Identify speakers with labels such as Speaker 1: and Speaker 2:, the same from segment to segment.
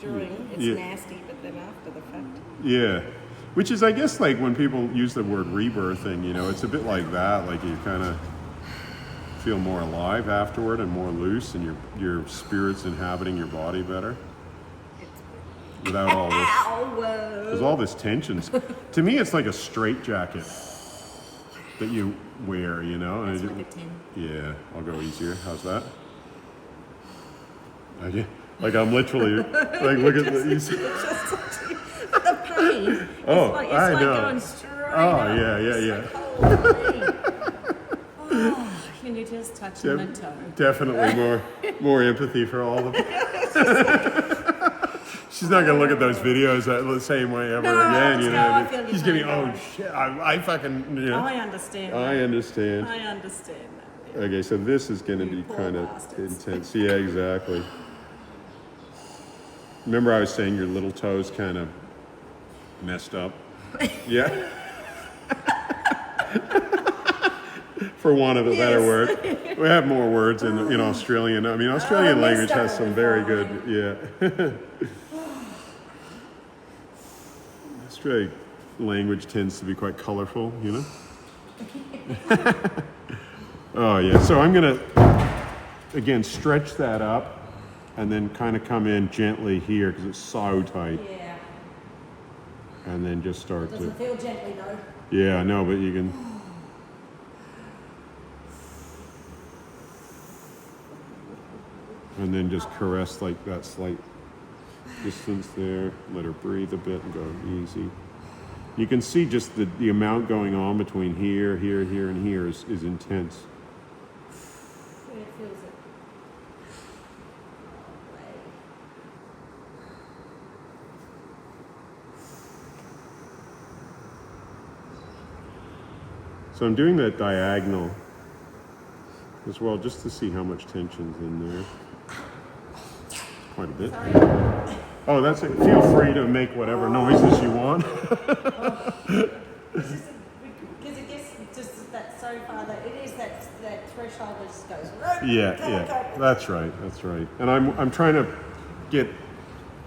Speaker 1: During, it's nasty, but then after the fact.
Speaker 2: Yeah. Which is, I guess, like when people use the word rebirthing, you know, it's a bit like that. Like you kind of feel more alive afterward and more loose, and your spirit's inhabiting your body better. Without all this, there's all this tension. To me, it's like a straitjacket that you wear, you know.
Speaker 1: That's like a 10.
Speaker 2: Yeah, I'll go easier. How's that? Okay. Like I'm literally like look at
Speaker 1: The pain.
Speaker 2: Oh,
Speaker 1: it's
Speaker 2: I
Speaker 1: like
Speaker 2: know.
Speaker 1: Going straight
Speaker 2: Oh,
Speaker 1: up.
Speaker 2: yeah.
Speaker 1: Oh, can you just touch my toe?
Speaker 2: Definitely more empathy for all of them. She's not gonna look at those videos the same way ever again. You know,
Speaker 1: I feel
Speaker 2: she's gonna be, oh shit, I fucking. You know.
Speaker 1: I understand.
Speaker 2: I understand.
Speaker 1: I understand that. Yeah.
Speaker 2: Okay, so this is gonna be
Speaker 1: poor
Speaker 2: kind of
Speaker 1: bastards.
Speaker 2: intense. Yeah, exactly. Remember, I was saying your little toes kind of messed up. Yeah. For want of a better word. We have more words in Australian. I mean, Australian language has some very good, yeah. Australian language tends to be quite colorful, you know? Oh, yeah. So I'm going to, again, stretch that up and then kind of come in gently here because it's so tight.
Speaker 1: Yeah.
Speaker 2: And then just start
Speaker 1: Doesn't feel gently though.
Speaker 2: Yeah, I know, but you can. And then just caress like that slight distance there. Let her breathe a bit and go easy. You can see just the amount going on between here, and here is intense.
Speaker 1: Yeah, it feels it.
Speaker 2: So I'm doing that diagonal as well, just to see how much tension's in there. Quite a bit.
Speaker 1: Sorry.
Speaker 2: Oh, that's it. Feel free to make whatever noises you want.
Speaker 1: It's just because it gets just that so far that it is that threshold that just goes.
Speaker 2: Yeah. That's right. And I'm trying to get.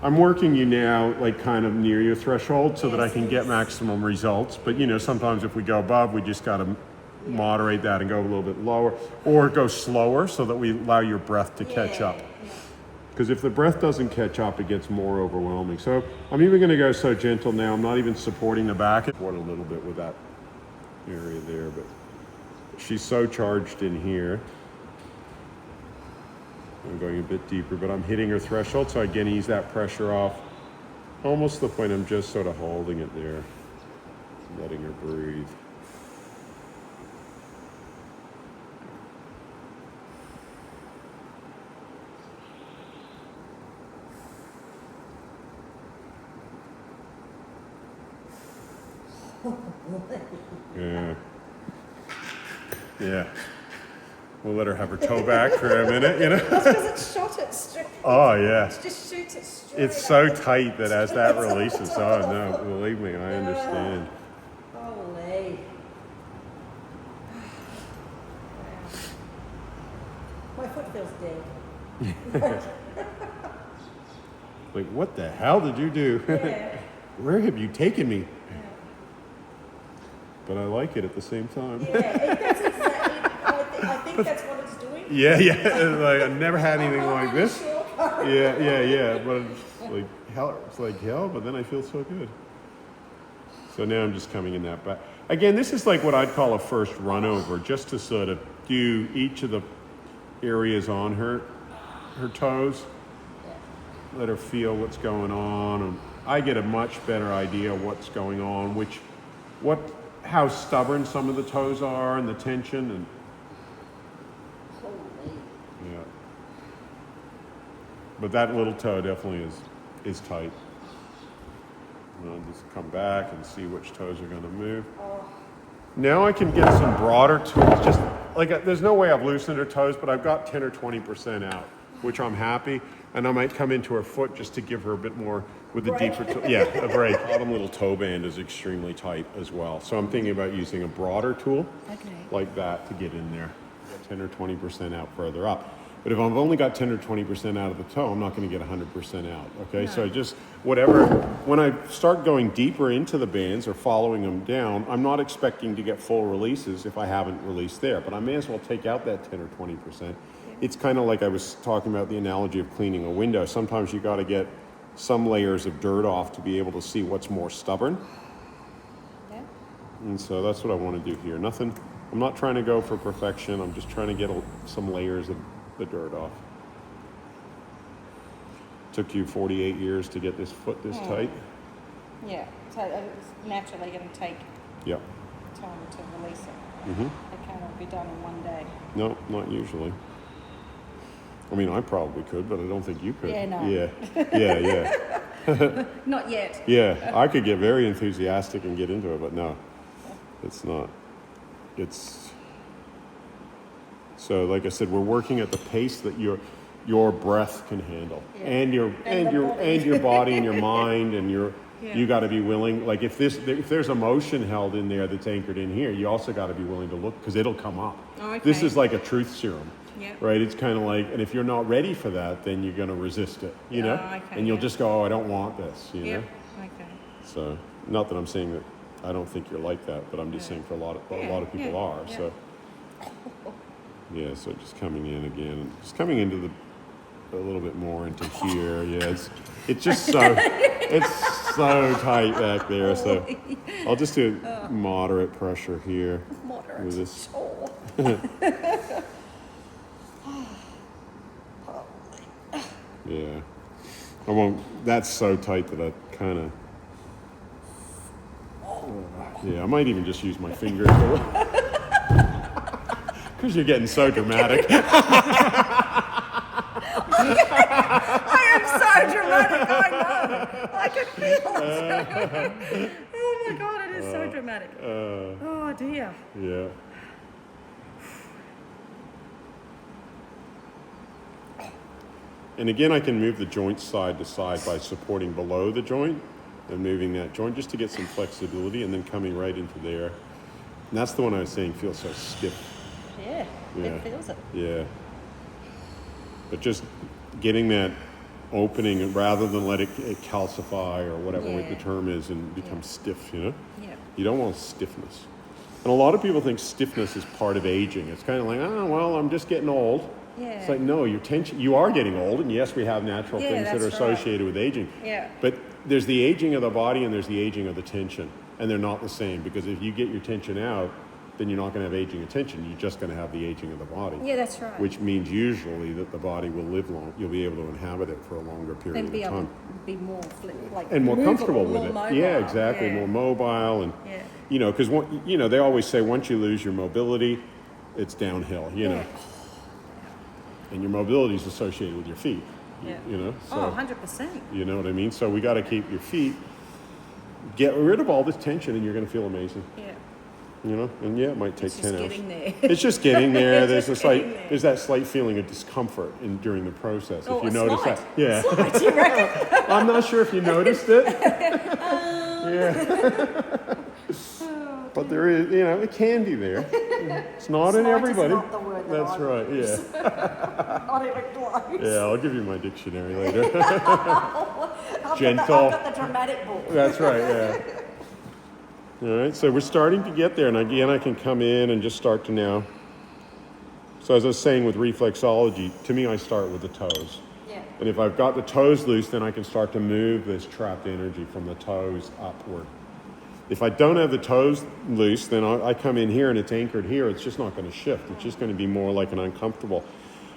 Speaker 2: I'm working you now, like kind of near your threshold, so that I can get maximum results. But you know, sometimes if we go above, we just got to moderate that and go a little bit lower, or go slower, so that we allow your breath to catch up. Because if the breath doesn't catch up, it gets more overwhelming. So I'm even going to go so gentle now. I'm not even supporting the back. Support a little bit with that area there, but she's so charged in here. I'm going a bit deeper, but I'm hitting her threshold, so I can ease that pressure off. Almost to the point I'm just sort of holding it there, letting her breathe. Yeah. We'll let her have her toe back for a minute, you know?
Speaker 1: That's because it shot it straight.
Speaker 2: Oh, yeah.
Speaker 1: It just shoots it straight.
Speaker 2: It's so tight that as that releases, oh no, believe me, I understand.
Speaker 1: Holy. My foot feels dead.
Speaker 2: Like, what the hell did you do?
Speaker 1: Yeah.
Speaker 2: Where have you taken me? But I like it at the same time.
Speaker 1: Yeah, that's exactly. I think that's what it's doing.
Speaker 2: Yeah. Like, I never had anything like this.
Speaker 1: Sure.
Speaker 2: Yeah. But it's like hell, but then I feel so good. So now I'm just coming in that back. Again, this is like what I'd call a first run over, just to sort of do each of the areas on her toes. Let her feel what's going on, and I get a much better idea of what's going on, how stubborn some of the toes are, and the tension, and yeah. But that little toe definitely is tight. And I'll just come back and see which toes are going to move. Now I can get some broader tools. Just like there's no way I've loosened her toes, but I've got 10 or 20% out, which I'm happy. And I might come into her foot just to give her a bit more with the deeper toe. Yeah, a break. Bottom little toe band is extremely tight as well. So I'm thinking about using a broader tool like that to get in there. 10 or 20% out further up. But if I've only got 10 or 20% out of the toe, I'm not going to get 100% out. Okay,
Speaker 1: No.
Speaker 2: so I just whatever. When I start going deeper into the bands or following them down, I'm not expecting to get full releases if I haven't released there. But I may as well take out that 10 or 20%. It's kind of like I was talking about the analogy of cleaning a window. Sometimes you got to get some layers of dirt off to be able to see what's more stubborn.
Speaker 1: Yeah.
Speaker 2: And so that's what I want to do here. Nothing. I'm not trying to go for perfection. I'm just trying to get some layers of the dirt off. Took you 48 years to get this foot this tight?
Speaker 1: Yeah, so it's naturally going to take
Speaker 2: Yep.
Speaker 1: time to release it.
Speaker 2: Mm-hmm.
Speaker 1: It cannot be done in one day.
Speaker 2: No, not usually. I mean, I probably could, but I don't think you could.
Speaker 1: Yeah, no.
Speaker 2: Yeah.
Speaker 1: Not yet.
Speaker 2: Yeah, I could get very enthusiastic and get into it, but no, it's not. It's so, like I said, we're working at the pace that your breath can handle,
Speaker 1: Yeah.
Speaker 2: and your body and your mind, and you got to be willing. Like if there's emotion held in there that's anchored in here, you also got to be willing to look because it'll come up.
Speaker 1: Oh, okay.
Speaker 2: This is like a truth serum.
Speaker 1: Yeah.
Speaker 2: Right, it's kind of like, and if you're not ready for that, then you're going to resist it, you know,
Speaker 1: okay,
Speaker 2: and you'll
Speaker 1: yeah.
Speaker 2: just go, oh, I don't want this, you
Speaker 1: Yeah.
Speaker 2: know.
Speaker 1: Okay.
Speaker 2: So, not that I'm saying that I don't think you're like that, but I'm just saying for a lot of people are.
Speaker 1: Yeah.
Speaker 2: So, yeah. So just coming in again, just coming into a little bit more into here. Yeah, it's just so it's so tight back there. So I'll just do moderate pressure here
Speaker 1: Moderate.
Speaker 2: with this.
Speaker 1: Sure.
Speaker 2: Yeah, I won't. That's so tight that I kind of. Yeah, I might even just use my fingers because you're getting so dramatic.
Speaker 1: I am so dramatic. I know. I can feel it. Oh my God, it is so dramatic. Oh dear.
Speaker 2: Yeah. And again, I can move the joint side to side by supporting below the joint and moving that joint just to get some flexibility and then coming right into there. And that's the one I was saying feels so stiff.
Speaker 1: Yeah.
Speaker 2: Yeah.
Speaker 1: It feels it.
Speaker 2: Yeah. But just getting that opening rather than let it calcify or whatever the term is and become stiff, you know?
Speaker 1: Yeah.
Speaker 2: You don't want stiffness. And a lot of people think stiffness is part of aging. It's kind of like, oh, well, I'm just getting old.
Speaker 1: Yeah.
Speaker 2: It's like, no, you are getting old, and yes, we have natural things that are
Speaker 1: that's right.
Speaker 2: associated with aging.
Speaker 1: Yeah.
Speaker 2: But there's the aging of the body and there's the aging of the tension, and they're not the same, because if you get your tension out, then you're not going to have aging of tension, you're just going to have the aging of the body.
Speaker 1: Yeah, that's right.
Speaker 2: Which means usually that the body will live long, you'll be able to inhabit it for a longer period
Speaker 1: And
Speaker 2: of
Speaker 1: be able
Speaker 2: time.
Speaker 1: to be more
Speaker 2: And more comfortable with
Speaker 1: more
Speaker 2: it.
Speaker 1: mobile.
Speaker 2: Yeah, exactly,
Speaker 1: Yeah.
Speaker 2: more mobile, and
Speaker 1: Yeah.
Speaker 2: you know, because they always say once you lose your mobility, it's downhill, you know. And your mobility is associated with your feet,
Speaker 1: Yeah.
Speaker 2: you know. So,
Speaker 1: 100%.
Speaker 2: you know what I mean? So we got to keep your feet, get rid of all this tension, and you're going to feel amazing,
Speaker 1: Yeah.
Speaker 2: you know. And yeah, it might take
Speaker 1: It's
Speaker 2: 10
Speaker 1: just
Speaker 2: hours.
Speaker 1: getting there.
Speaker 2: It's just getting there.
Speaker 1: It's just getting there.
Speaker 2: There's that slight feeling of discomfort during the process.
Speaker 1: Oh,
Speaker 2: if you
Speaker 1: a
Speaker 2: notice
Speaker 1: slight.
Speaker 2: that, yeah.
Speaker 1: Slight, you reckon?
Speaker 2: I'm not sure if you noticed it. Yeah. But there is, you know, it can be there. It's not in
Speaker 1: Slight is
Speaker 2: everybody.
Speaker 1: not the word that
Speaker 2: That's
Speaker 1: I
Speaker 2: right.
Speaker 1: use.
Speaker 2: Yeah.
Speaker 1: Not even close.
Speaker 2: Yeah. I'll give you my dictionary later.
Speaker 1: I've
Speaker 2: Gentle.
Speaker 1: got the dramatic book.
Speaker 2: That's right. Yeah. All right. So we're starting to get there, and again, I can come in and just start to now. So as I was saying with reflexology, to me, I start with the toes.
Speaker 1: Yeah.
Speaker 2: And if I've got the toes loose, then I can start to move this trapped energy from the toes upward. If I don't have the toes loose, then I come in here and it's anchored here. It's just not going to shift. It's just going to be more like an uncomfortable.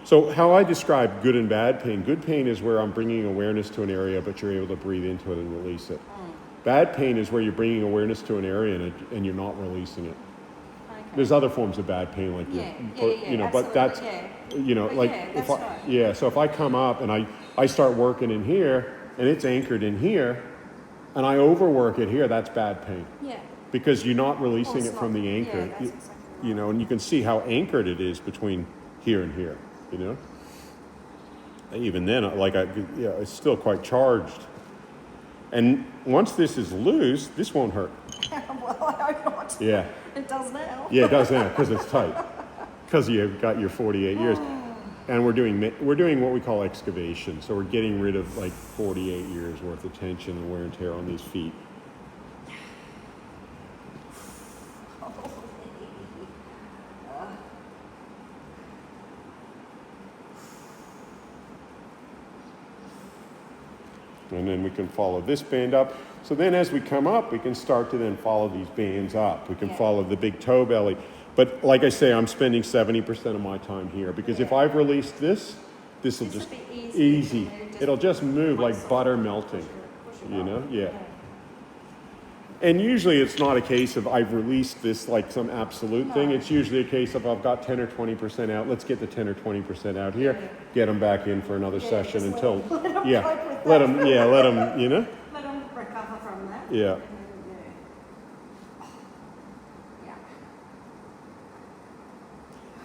Speaker 2: So how I describe good and bad pain. Good pain is where I'm bringing awareness to an area, but you're able to breathe into it and release it. Bad pain is where you're bringing awareness to an area and you're not releasing it.
Speaker 1: Okay.
Speaker 2: There's other forms of bad pain, like you know, but that's, you know,
Speaker 1: But
Speaker 2: like
Speaker 1: yeah,
Speaker 2: if
Speaker 1: that's
Speaker 2: I,
Speaker 1: right.
Speaker 2: yeah. So if I come up and I start working in here and it's anchored in here, and I overwork it here, that's bad pain.
Speaker 1: Yeah.
Speaker 2: Because you're not releasing
Speaker 1: it's
Speaker 2: it from
Speaker 1: not-
Speaker 2: the anchor.
Speaker 1: yeah, that's exactly
Speaker 2: You know, and you can see how anchored it is between here and here, you know? And even then, it's still quite charged. And once this is loose, this won't hurt.
Speaker 1: Well, I hope not.
Speaker 2: Yeah.
Speaker 1: It does now.
Speaker 2: Yeah, it does now, because it's tight. Because you've got your 48 years. And we're doing what we call excavation. So we're getting rid of like 48 years worth of tension and wear and tear on these feet. And then we can follow this band up. So then as we come up, we can start to then follow these bands up. We can follow the big toe belly. But like I say, I'm spending 70% of my time here because if I've released this will just
Speaker 1: be
Speaker 2: easy. It'll just move like butter melting, you know? Yeah. And usually it's not a case of I've released this like some absolute thing. It's usually a case of I've got 10 or 20% out. Let's get the 10 or 20% out here. Get them back in for another session until, let them, you know?
Speaker 1: Let them recover from that.
Speaker 2: Yeah.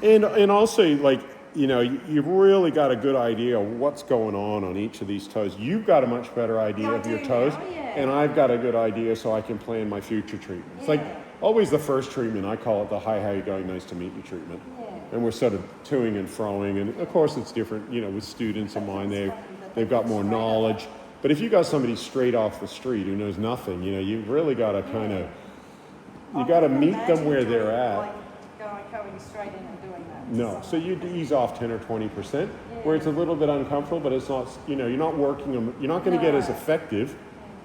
Speaker 2: And also, like, you know, you've really got a good idea of what's going on each of these toes. You've got a much better idea of your toes, and I've got a good idea so I can plan my future treatment. It's like always the first treatment, I call it the hi, how you going, nice to meet you treatment. And we're sort of toing and froing, and of course it's different, you know, with students of mine, they've got more knowledge. But if you got somebody straight off the street who knows nothing, you know, you've really got to kind of, you got to meet them where they're at.
Speaker 1: Going straight in and doing that.
Speaker 2: No, so you ease off 10 or 20%, where it's a little bit uncomfortable, but it's not, you know, you're not working them, you're not going to get as effective,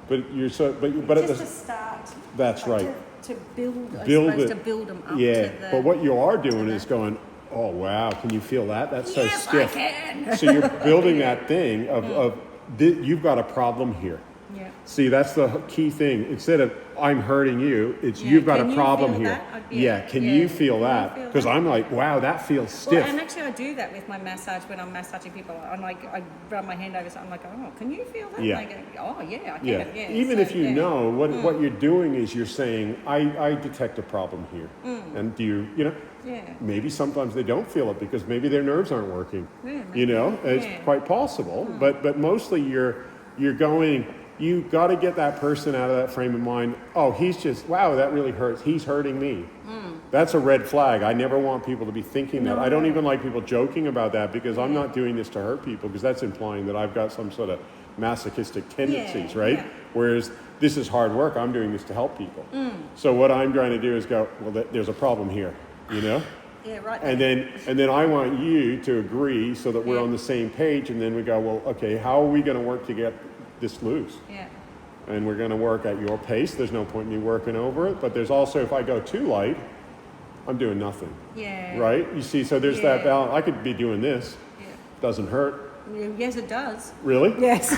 Speaker 2: but you're so, but at
Speaker 1: just to start.
Speaker 2: That's right.
Speaker 1: To build
Speaker 2: it.
Speaker 1: To build them up.
Speaker 2: Yeah,
Speaker 1: to the,
Speaker 2: but what you are doing is going, oh wow, can you feel that? That's so
Speaker 1: yes,
Speaker 2: stiff.
Speaker 1: I can.
Speaker 2: So you're building that thing of you've got a problem here.
Speaker 1: Yeah.
Speaker 2: See, that's the key thing. Instead of I'm hurting you, it's you've got a problem here. Can you feel that? Because I'm like, wow, that feels stiff.
Speaker 1: Well, and actually I do that with my massage when I'm massaging people. I'm like, I run my hand over something, I'm like, oh, can you feel that?
Speaker 2: Yeah.
Speaker 1: And they go, oh, yeah, I can.
Speaker 2: Yeah. Even if you know, what you're doing is you're saying, I detect a problem here. And do you know, maybe sometimes they don't feel it because maybe their nerves aren't working. You know, it's quite possible. But mostly you're going, you got to get that person out of that frame of mind. Oh, he's just, wow, that really hurts. He's hurting me. That's a red flag. I never want people to be thinking that. I don't even like people joking about that because I'm not doing this to hurt people because that's implying that I've got some sort of masochistic tendencies, right? Whereas this is hard work. I'm doing this to help people. So what I'm trying to do is go, well, there's a problem here, you know?
Speaker 1: Yeah, right.
Speaker 2: And then I want you to agree so that we're on the same page. And then we go, well, okay, how are we going to work to get this loose?
Speaker 1: Yeah.
Speaker 2: And we're going to work at your pace. There's no point in me working over it. But there's also, if I go too light, I'm doing nothing.
Speaker 1: Yeah.
Speaker 2: Right? You see, so there's that balance. I could be doing this.
Speaker 1: Yeah.
Speaker 2: Doesn't hurt.
Speaker 1: Yes, it does.
Speaker 2: Really?
Speaker 1: Yes.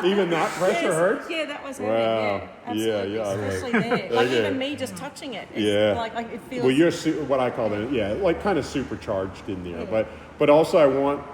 Speaker 2: Even that pressure hurts?
Speaker 1: Yeah, that was
Speaker 2: Wow.
Speaker 1: hurting. Absolutely.
Speaker 2: Yeah,
Speaker 1: Especially there. Like even me just touching it. It's like it feels.
Speaker 2: Well, you're what I call it, like kind of supercharged in there. But also I want.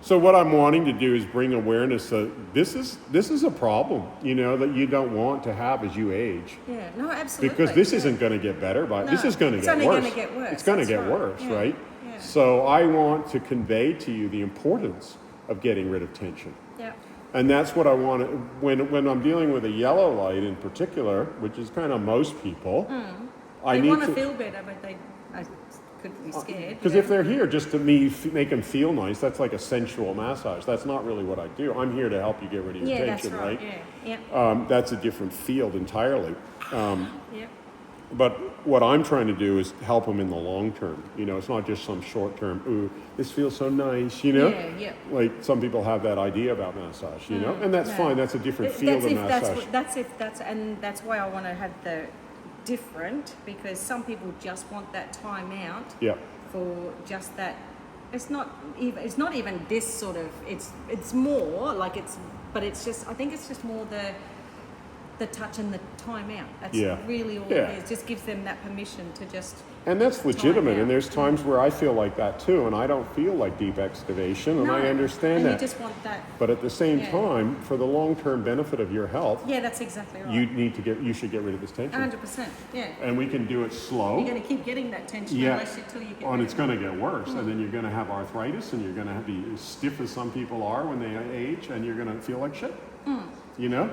Speaker 2: So what I'm wanting to do is bring awareness that this is a problem, you know, that you don't want to have as you age.
Speaker 1: Yeah, no, absolutely.
Speaker 2: Because this isn't going to get better, this is going to get worse. It's only going to get worse. It's going to get worse, right? Yeah. So I want to convey to you the importance of getting rid of tension. Yeah. And that's what I want to, when I'm dealing with a yellow light in particular, which is kind of most people, I need to... They want to
Speaker 1: feel better, but they could be scared.
Speaker 2: Because if they're here just to make them feel nice, that's like a sensual massage. That's not really what I do. I'm here to help you get rid of your tension,
Speaker 1: that's right?
Speaker 2: Yeah. That's a different field entirely. But what I'm trying to do is help them in the long term. You know, it's not just some short term, ooh, this feels so nice, you know? Like some people have that idea about massage, you know? And that's fine, that's a different field of massage.
Speaker 1: That's why I want to have the different, because some people just want that time out for just that. It's not even this sort of, it's more like but it's just, I think it's just more the touch and the time out. That's really all it is. Just gives them that permission to just.
Speaker 2: And that's legitimate. And there's times where I feel like that too, and I don't feel like deep excavation, and I understand that.
Speaker 1: You just want that.
Speaker 2: But at the same time, for the long-term benefit of your health,
Speaker 1: that's exactly right.
Speaker 2: You should get rid of this tension.
Speaker 1: 100%. Yeah.
Speaker 2: And we can do it slow.
Speaker 1: You're going to keep getting that tension until you get.
Speaker 2: And it's going to get worse, and then you're going to have arthritis, and you're going to be as stiff as some people are when they age, and you're going to feel like shit. You know.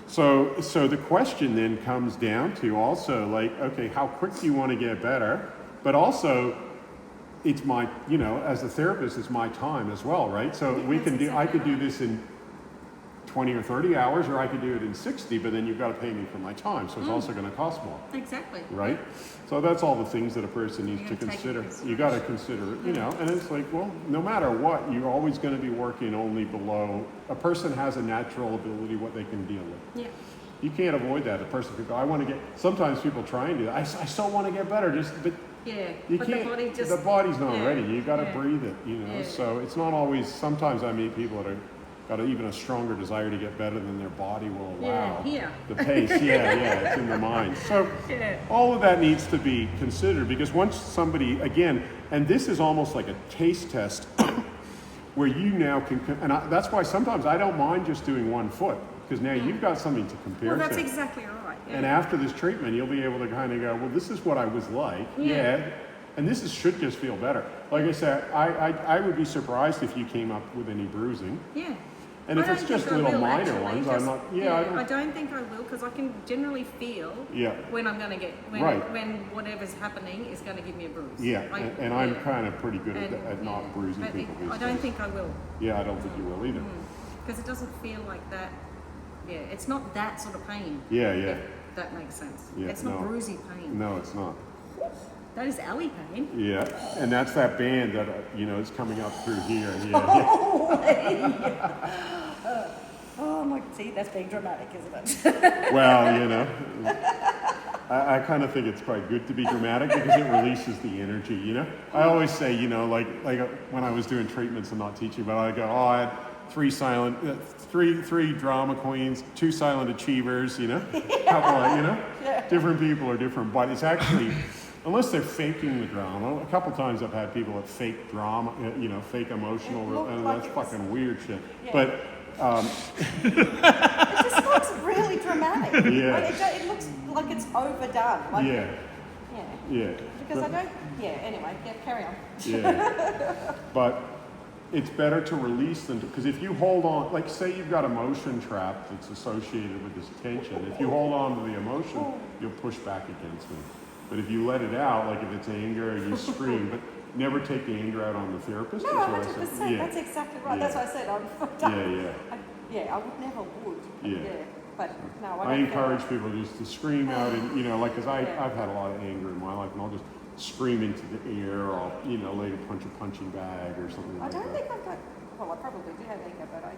Speaker 2: So the question then comes down to also like, okay, how quick do you want to get better? But also, it's my, you know, as a therapist, it's my time as well, right? So I could do this in 20 or 30 hours, or I could do it in 60, but then you've got to pay me for my time, so it's also going to cost more.
Speaker 1: Exactly.
Speaker 2: Right? So that's all the things that a person needs to consider. You got to consider it, you know, and it's like, well, no matter what, you're always going to be working only below. A person has a natural ability what they can deal with.
Speaker 1: Yeah.
Speaker 2: You can't avoid that. A person could go, I want to get, sometimes people try and do that. I still want to get better, but
Speaker 1: yeah,
Speaker 2: you
Speaker 1: but
Speaker 2: can't, the body's not ready. You got to breathe it, you know. So it's not always, sometimes I meet people that are got even a stronger desire to get better than their body will allow. The pace, it's in the mind. So all of that needs to be considered, because once somebody, again, and this is almost like a taste test where you now can, and that's why sometimes I don't mind just doing one foot, because now you've got something to compare to.
Speaker 1: Well, that's exactly right. Yeah.
Speaker 2: And after this treatment, you'll be able to kind of go, well, this is what I was like. And this should just feel better. Like I said, I would be surprised if you came up with any bruising.
Speaker 1: Yeah.
Speaker 2: And if it's just little minor ones, I'm not.
Speaker 1: I don't think I will, because I can generally feel when I'm going to get when whatever's happening is going to give me a bruise.
Speaker 2: And I'm kind of pretty good at not bruising people.
Speaker 1: I don't think I will.
Speaker 2: I don't think you will either.
Speaker 1: Because it doesn't feel like that. Yeah, it's not that sort of pain.
Speaker 2: If
Speaker 1: that makes sense. It's not bruisey pain.
Speaker 2: No, it's not.
Speaker 1: That is alley pain.
Speaker 2: Yeah, and that's that band that is coming up through here.
Speaker 1: Oh my! See, that's being dramatic, isn't it?
Speaker 2: Well, I kind of think it's quite good to be dramatic because it releases the energy. I always say, like when I was doing treatments and not teaching, but I go, I had three drama queens, 2 silent achievers. Couple of different people are different, but it's actually. Unless they're faking the drama. A couple times I've had people that fake drama, fake emotional, and that's fucking weird shit. But
Speaker 1: it just looks really dramatic.
Speaker 2: Yeah.
Speaker 1: It looks like it's overdone. Like, Because I don't. Anyway, carry on.
Speaker 2: Yeah. But it's better to release than because if you hold on, like say you've got emotion trapped that's associated with this tension. If you hold on to the emotion, you'll push back against it. But if you let it out, like if it's anger, you scream, but never take the anger out on the therapist.
Speaker 1: No, 100%. That's exactly right. That's what I said. I would never would. But no,
Speaker 2: I encourage people just to scream out, and because I've had a lot of anger in my life, and I'll just scream into the air, or I'll later punch a punching bag or something like that.
Speaker 1: I don't think I've got. Well, I probably do have anger, but I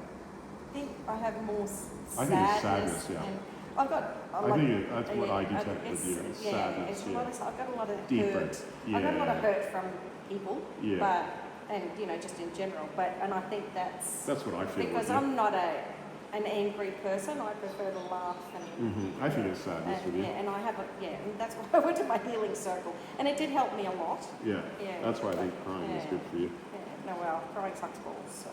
Speaker 1: think I have more sadness.
Speaker 2: I think it's sadness,
Speaker 1: and I've got.
Speaker 2: That's what I detected. Sadness.
Speaker 1: I've got a lot of
Speaker 2: deeper.
Speaker 1: hurt. I've got a lot of hurt from people, but just in general. And I think that's
Speaker 2: what I feel.
Speaker 1: Because I'm not an angry person. I prefer to laugh and.
Speaker 2: I think it's sadness with you.
Speaker 1: And I have and that's why I went to my healing circle, and it did help me a lot.
Speaker 2: That's why I think crying is good for you.
Speaker 1: No, well, crying sucks balls, so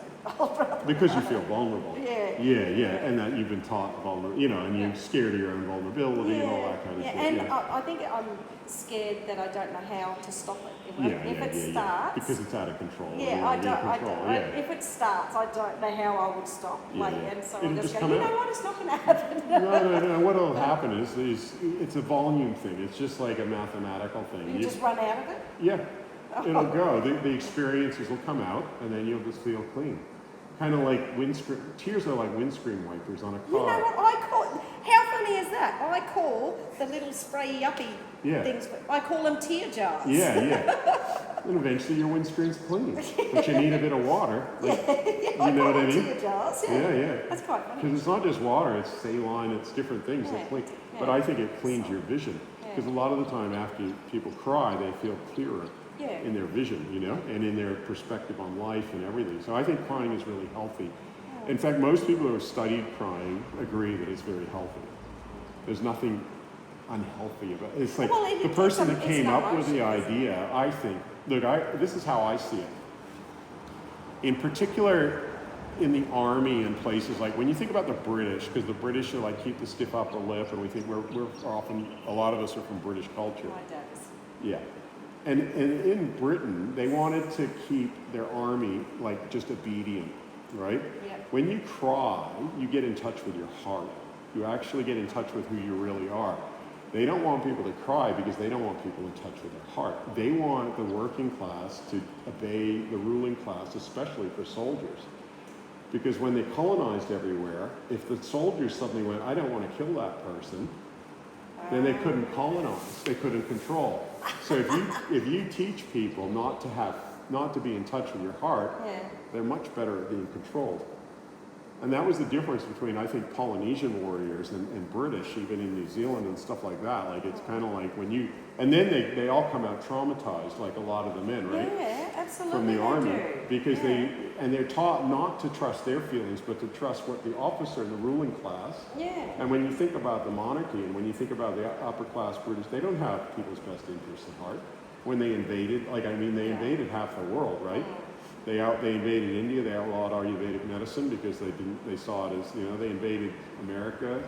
Speaker 2: because you feel vulnerable.
Speaker 1: Yeah.
Speaker 2: And that you've been taught vulnerable, and you're scared of your own vulnerability and all that kind of stuff.
Speaker 1: And I think I'm scared that I don't know how to stop it. If it starts,
Speaker 2: because it's out of control.
Speaker 1: I don't. If it starts, I don't know how I would stop. And so I just go, what? It's not going to happen.
Speaker 2: No. What will happen is it's a volume thing. It's just like a mathematical thing.
Speaker 1: You just run out of it.
Speaker 2: Yeah. It'll go. The experiences will come out, and then you'll just feel clean. Kind of like tears are like windscreen wipers on a car.
Speaker 1: You know what I call? How funny is that? I call the little spray uppy things. I call them tear jars.
Speaker 2: Yeah. And eventually your windscreen's clean, but you need a bit of water. Like, you know what I mean?
Speaker 1: Tear jars.
Speaker 2: Yeah.
Speaker 1: That's quite funny.
Speaker 2: Because it's not just water; it's saline, it's different things that clean. But I think it cleans your vision. Because a lot of the time, after people cry, they feel clearer. In their vision, and in their perspective on life and everything. So I think crying is really healthy. In fact, most people who have studied crying agree that it's very healthy. There's nothing unhealthy about it. It's like the person that came up with the idea, I think, this is how I see it. In particular, in the army and places like, when you think about the British, because the British are like keep the stiff upper lip, and we think we're often, a lot of us are from British culture.
Speaker 1: My dad is.
Speaker 2: Yeah. And in Britain, they wanted to keep their army like just obedient, right?
Speaker 1: Yeah.
Speaker 2: When you cry, you get in touch with your heart. You actually get in touch with who you really are. They don't want people to cry because they don't want people in touch with their heart. They want the working class to obey the ruling class, especially for soldiers. Because when they colonized everywhere, if the soldiers suddenly went, I don't want to kill that person, then they couldn't colonize, they couldn't control. So if you teach people not to be in touch with your heart, they're much better at being controlled. And that was the difference between, I think, Polynesian warriors and British, even in New Zealand and stuff like that. Like, it's kind of like when you, and then they all come out traumatized, like a lot of the men, right?
Speaker 1: Yeah, absolutely.
Speaker 2: From the army.
Speaker 1: Do.
Speaker 2: Because they're taught not to trust their feelings, but to trust what the officer, the ruling class.
Speaker 1: Yeah.
Speaker 2: And when you think about the monarchy and when you think about the upper class British, they don't have people's best interests at heart. When they invaded, they invaded half the world, right? They invaded India. They outlawed Ayurvedic medicine because they saw it as, they invaded America,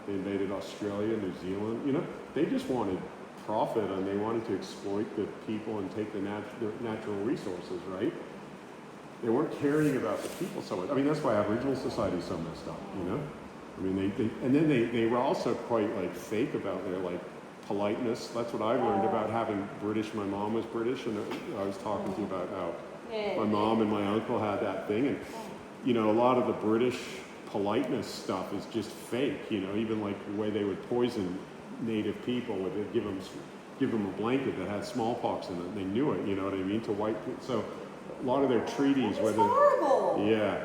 Speaker 2: they invaded Australia, New Zealand, they just wanted profit and they wanted to exploit the people and take the natural resources, right? They weren't caring about the people so much. I mean, that's why Aboriginal society is so messed up, I mean, they were also quite like fake about their like politeness. That's what I learned about having British. My mom was British, and I was talking to you about how my mom and my uncle had that thing, and a lot of the British politeness stuff is just fake. Even like the way they would poison native people, would they give them a blanket that had smallpox in it. They knew it. You know what I mean? To white people. So a lot of their treaties,
Speaker 1: That's horrible.
Speaker 2: Yeah.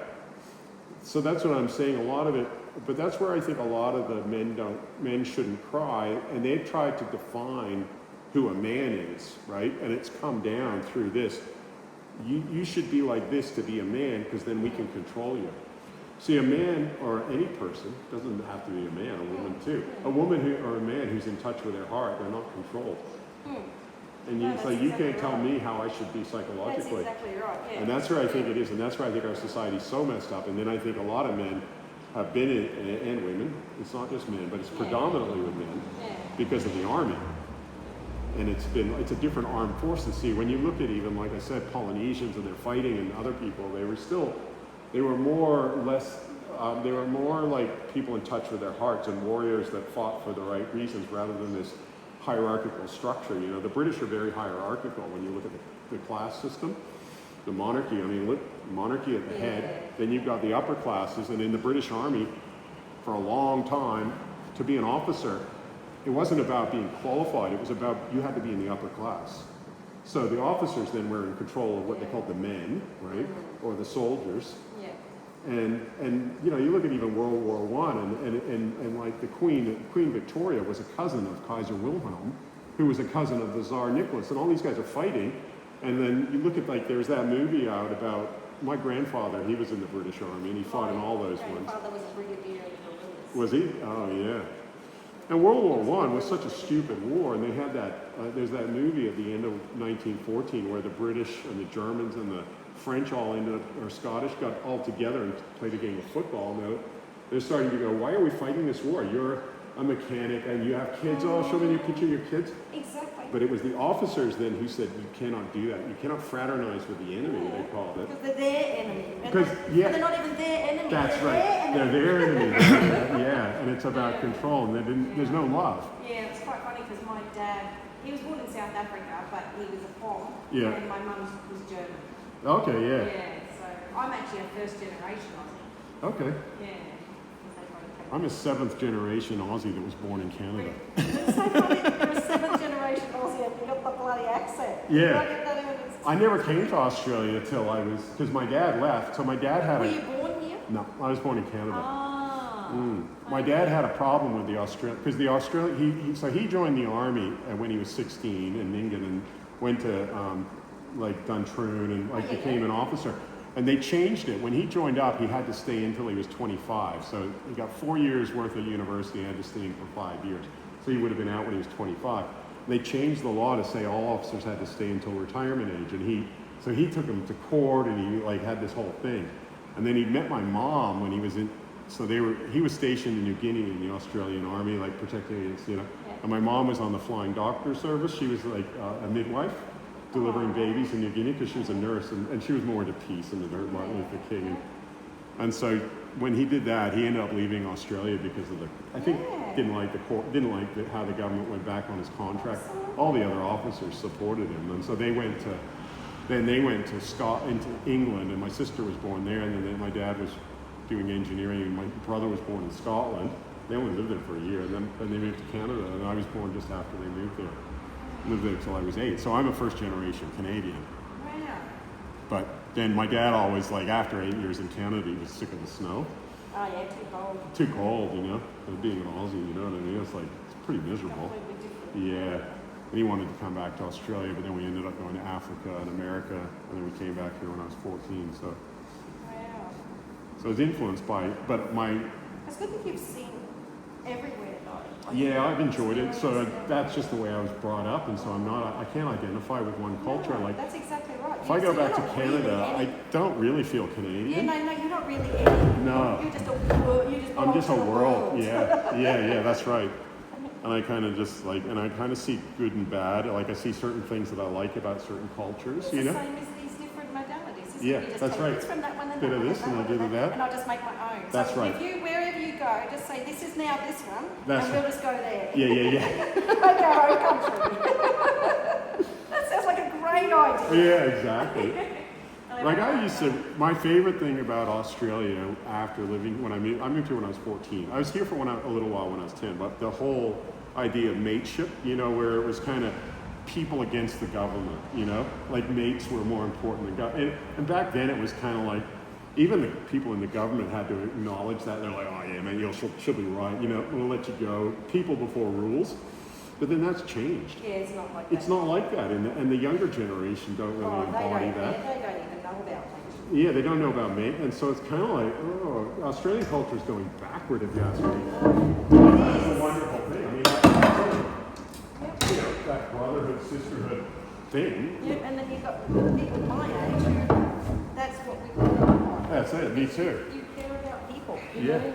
Speaker 2: So that's what I'm saying. A lot of it, but that's where I think a lot of the men shouldn't cry, and they've tried to define who a man is, right? And it's come down through this. You should be like this to be a man, because then we can control you. See, a man or any person, doesn't have to be a man, a woman too. A woman or a man who's in touch with their heart, they're not controlled. And you can't tell me how I should be psychologically.
Speaker 1: That's exactly right. Yeah.
Speaker 2: And that's where I think it is, and that's where I think our society is so messed up. And then I think a lot of men have been and women. It's not just men, but it's predominantly with men because of the army. And it's a different armed force. And see, when you look at even, like I said, Polynesians and they're fighting and other people, they were more like people in touch with their hearts and warriors that fought for the right reasons rather than this hierarchical structure. The British are very hierarchical when you look at the class system. The monarchy, look, monarchy at the head, then you've got the upper classes, and in the British Army, for a long time, to be an officer, it wasn't about being qualified, it was about you had to be in the upper class. So the officers then were in control of what they called the men, right, or the soldiers. And you look at even World War I, and like the Queen Victoria was a cousin of Kaiser Wilhelm, who was a cousin of the Tsar Nicholas, and all these guys are fighting. And then you look at, like, there's that movie out about my grandfather. He was in the British Army, and he fought in all those ones.
Speaker 1: My father was a brigadier.
Speaker 2: Was he? Oh, yeah. And World War I was such a stupid war, and they had that, there's that movie at the end of 1914 where the British and the Germans and the French or Scottish got all together and played a game of football. And they're starting to go, why are we fighting this war? You're a mechanic and you have kids. Oh, show me a picture of your kids.
Speaker 1: Exactly.
Speaker 2: But it was the officers then who said, you cannot do that. You cannot fraternize with the enemy, they called it.
Speaker 1: Because they're their enemy.
Speaker 2: Because,
Speaker 1: they're not even their enemy.
Speaker 2: That's
Speaker 1: they're
Speaker 2: right.
Speaker 1: Their
Speaker 2: they're their enemy. Yeah, and it's about control. And there's no love.
Speaker 1: Yeah, it's quite funny because my dad, he was born in South Africa, but he was a Pom.
Speaker 2: Yeah.
Speaker 1: And my mum was German.
Speaker 2: Okay, yeah.
Speaker 1: Yeah, so I'm actually a first generation Aussie.
Speaker 2: Okay.
Speaker 1: Yeah.
Speaker 2: I'm a 7th generation Aussie that was born in Canada.
Speaker 1: It's so funny, you're a 7th generation Aussie and you got the bloody accent.
Speaker 2: Yeah. I never came to Australia till because my dad left. So my dad had
Speaker 1: Were you born here?
Speaker 2: No, I was born in Canada.
Speaker 1: Ah.
Speaker 2: My dad had a problem with the Australian, because the Australian, so he joined the army when he was 16 in England and went to Duntroon and became an officer. And they changed it. When he joined up, he had to stay until he was 25. So he got 4 years worth of university and had to stay in for 5 years. So he would have been out when he was 25. They changed the law to say all officers had to stay until retirement age. And he took him to court, and he had this whole thing. And then he met my mom when he was in. So he was stationed in New Guinea in the Australian Army, protecting against, And my mom was on the flying doctor service. She was a midwife, delivering babies in New Guinea because she was a nurse, and she was more into peace and the Martin Luther King. And so when he did that, he ended up leaving Australia because of I think didn't like how the government went back on his contract. All the other officers supported him, and so they went to into England, and my sister was born there, and then my dad was doing engineering, and my brother was born in Scotland. They only lived there for a year, and then they moved to Canada, and I was born just after they moved there. Lived there until I was 8, so I'm a first generation Canadian.
Speaker 1: Wow.
Speaker 2: But then my dad always, like, after 8 years in Canada, he was sick of the snow.
Speaker 1: Oh yeah, too cold.
Speaker 2: Too cold, you know. And being an Aussie, you know what I mean? It's like, it's pretty miserable.
Speaker 1: Completely different.
Speaker 2: Yeah. And he wanted to come back to Australia, but then we ended up going to Africa and America, and then we came back here when I was 14. So,
Speaker 1: Wow.
Speaker 2: so I was influenced by it. But
Speaker 1: It's good that you've seen everywhere though. Like,
Speaker 2: yeah, I've enjoyed it. So that's just the way I was brought up, and so I can't identify with one culture.
Speaker 1: No,
Speaker 2: Like,
Speaker 1: that's exactly right.
Speaker 2: if I go back to Canada, I don't really feel Canadian.
Speaker 1: Yeah, no, you're not really any.
Speaker 2: No.
Speaker 1: You're just a world.
Speaker 2: I'm just a world. Yeah, that's right. And I kind of just like, and I kind of see good and bad. Like I see certain things that I like about certain cultures, you know?
Speaker 1: It's the same as these different modalities.
Speaker 2: Yeah,
Speaker 1: you just
Speaker 2: that's
Speaker 1: take
Speaker 2: right.
Speaker 1: This from that one and
Speaker 2: Bit
Speaker 1: that
Speaker 2: of
Speaker 1: one
Speaker 2: this and I do that.
Speaker 1: And I'll just make my own.
Speaker 2: That's
Speaker 1: so
Speaker 2: right.
Speaker 1: If you, wherever you go, just say, this is now this one,
Speaker 2: That's
Speaker 1: and we'll just go there.
Speaker 2: Yeah.
Speaker 1: Make our own country. That sounds like a great idea.
Speaker 2: Yeah, exactly. Like my favorite thing about Australia after living, I moved here when I was 14. I was here for a little while when I was 10, but the whole idea of mateship, you know, where it was kind of people against the government, you know, like mates were more important than government. And back then it was kind of like, even the people in the government had to acknowledge that. They're like, oh yeah, man, she'll be right, you know, we'll let you go. People before rules. But then that's changed.
Speaker 1: Yeah, it's not like that.
Speaker 2: It's not like that, and the younger generation don't really embody that.
Speaker 1: They don't even know about things.
Speaker 2: Yeah, they don't know about mate, and so it's kind of like, oh, Australian culture is going backward, if you ask me. It's a wonderful thing. I mean, you know, that brotherhood, sisterhood thing.
Speaker 1: Yeah, and then you've got people my age who, that's what we want.
Speaker 2: That's it, me too.
Speaker 1: You care about people. You
Speaker 2: Yeah.
Speaker 1: know,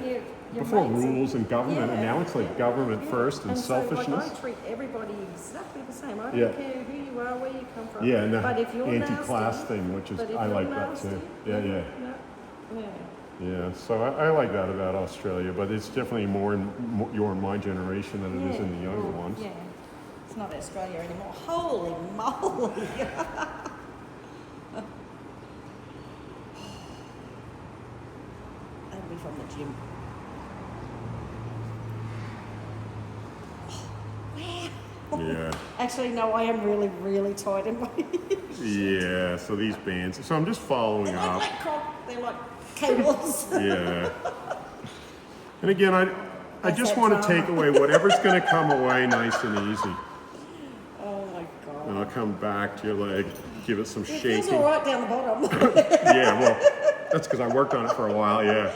Speaker 1: you're
Speaker 2: Before
Speaker 1: mates
Speaker 2: rules and government, and now it's like government first and selfishness.
Speaker 1: So, like, I treat everybody exactly the same. I don't
Speaker 2: Yeah.
Speaker 1: care who you are, where you come from.
Speaker 2: Yeah, and
Speaker 1: but if you're
Speaker 2: anti-class
Speaker 1: nasty,
Speaker 2: thing, which is,
Speaker 1: but if
Speaker 2: I
Speaker 1: you're
Speaker 2: like that
Speaker 1: nasty,
Speaker 2: too. Yeah. Yeah, so I like that about Australia, but it's definitely more in my generation than it is in the younger ones.
Speaker 1: Yeah, it's not Australia anymore. Holy moly! That'll be from the gym.
Speaker 2: Yeah.
Speaker 1: Actually, no, I am really, really tight in my hips.
Speaker 2: Yeah, so these bands. So I'm just following up.
Speaker 1: They're like cables.
Speaker 2: Yeah. And again, I just want to take away whatever's going to come away nice and easy.
Speaker 1: Oh my God.
Speaker 2: And I'll come back to your leg, give it some
Speaker 1: It
Speaker 2: shaking.
Speaker 1: feels all right down the bottom.
Speaker 2: Yeah, well, that's because I worked on it for a while, yeah.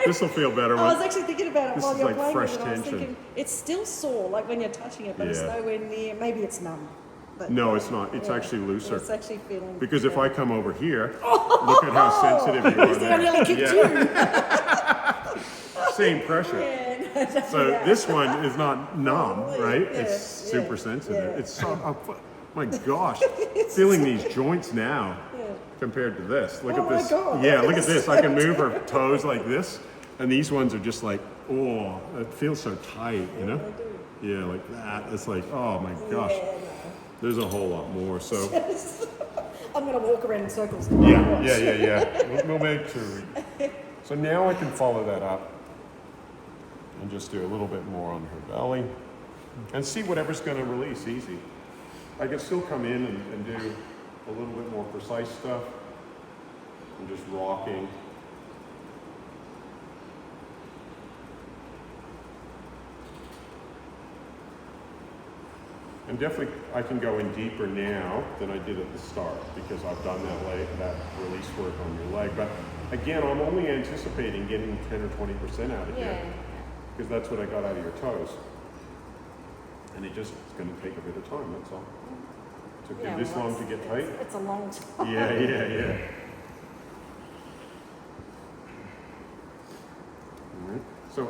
Speaker 2: This will feel better.
Speaker 1: I was actually thinking about it
Speaker 2: This
Speaker 1: while
Speaker 2: is
Speaker 1: you're
Speaker 2: like
Speaker 1: playing
Speaker 2: fresh
Speaker 1: with it. I was
Speaker 2: tension.
Speaker 1: thinking, it's still sore, like when you're touching it, but it's
Speaker 2: Yeah.
Speaker 1: nowhere near. Maybe it's numb. But
Speaker 2: No, it's not. It's actually looser.
Speaker 1: It's actually feeling.
Speaker 2: Because if I come over here, look at how sensitive you are
Speaker 1: See, I
Speaker 2: there.
Speaker 1: nearly kicked you.
Speaker 2: Same pressure.
Speaker 1: Yeah, no,
Speaker 2: So
Speaker 1: yeah.
Speaker 2: this one is not numb, right?
Speaker 1: Yeah,
Speaker 2: It's
Speaker 1: yeah,
Speaker 2: super sensitive.
Speaker 1: yeah.
Speaker 2: It's so, my gosh, feeling these joints now compared to this. Look
Speaker 1: Oh
Speaker 2: at
Speaker 1: my
Speaker 2: this.
Speaker 1: God,
Speaker 2: Yeah,
Speaker 1: look
Speaker 2: look
Speaker 1: at
Speaker 2: at this.
Speaker 1: this.
Speaker 2: I can move her toes like this, and these ones are just like, oh, it feels so tight, you know? Yeah, like that. It's like, oh my gosh.
Speaker 1: Yeah, no.
Speaker 2: There's a whole lot more. So
Speaker 1: I'm going to walk around in circles.
Speaker 2: yeah. We'll make sure. So now I can follow that up and just do a little bit more on her belly and see whatever's going to release easy. I can still come in and do a little bit more precise stuff. I'm just rocking. And definitely, I can go in deeper now than I did at the start because I've done that release work on your leg. But again, I'm only anticipating getting 10 or 20% out of here because that's what I got out of your toes. And it's going to take a bit of time, that's all. It took you this long to get tight?
Speaker 1: It's a long time.
Speaker 2: Yeah. All right. So